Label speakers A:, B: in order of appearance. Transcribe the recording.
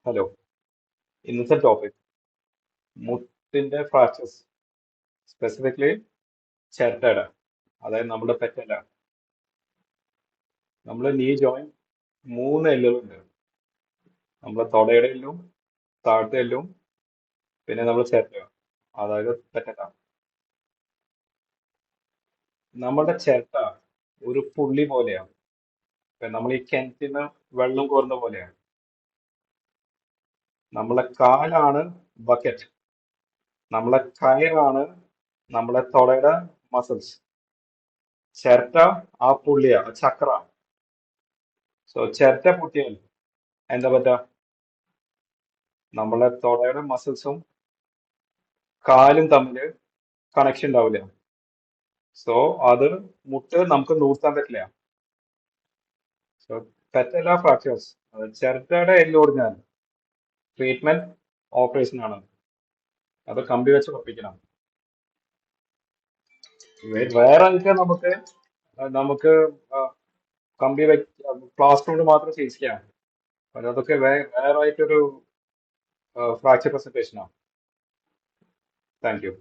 A: Hello, ഇന്നത്തെ topic മുട്ടിന്റെ fractures, specifically ചിരട്ടയുടെ, അതായത് നമ്മുടെ പെറ്റല. നമ്മുടെ നീ ജോയിൻ മൂന്ന് എല്ലുകളുണ്ട്. നമ്മുടെ തൊടയുടെ എല്ലും, താഴത്തെ എല്ലും, പിന്നെ നമ്മുടെ ചിരട്ട, അതായത് പെറ്റല. നമ്മുടെ ചിരട്ട ഒരു പുള്ളി പോലെയാണ്. ഇപ്പൊ നമ്മൾ ഈ കിണറ്റിന്ന് വെള്ളം കോരുന്ന പോലെയാണ്. നമ്മളെ കാലാണ് ബക്കറ്റ്, നമ്മളെ കയറാണ് നമ്മളെ തൊടയുടെ മസിൽസ്. ചിരട്ട ആ പുള്ളിയാ, ചക്ര. സോ ചിരട്ട പൊട്ടിയാൽ എന്താ പറ്റാ? നമ്മളെ തൊടയുടെ മസിൽസും കാലും തമ്മിൽ കണക്ഷൻ ഉണ്ടാവില്ല. സോ അത് മുട്ട് നമുക്ക് നൂർത്താൻ പറ്റില്ല. സോ പെറ്റല ഫ്രാക്ചേഴ്സ്, ചിരട്ടയുടെ എല്ല് ഒടിഞ്ഞാൽ ട്രീറ്റ്മെന്റ് ഓപ്പറേഷൻ ആണ്. അത് കമ്പി വെച്ച് ഉറപ്പിക്കണം. വേറെ ഒക്കെ നമുക്ക് നമുക്ക് ആ, കമ്പി വെച്ച് പ്ലാസ്റ്റർ കൊണ്ട് മാത്രം ചികിത്സിക്കാം. അതൊക്കെ വേറെ ആയിട്ടൊരു ഫ്രാക്ചർ പ്രസന്റേഷനാണ്. Thank you.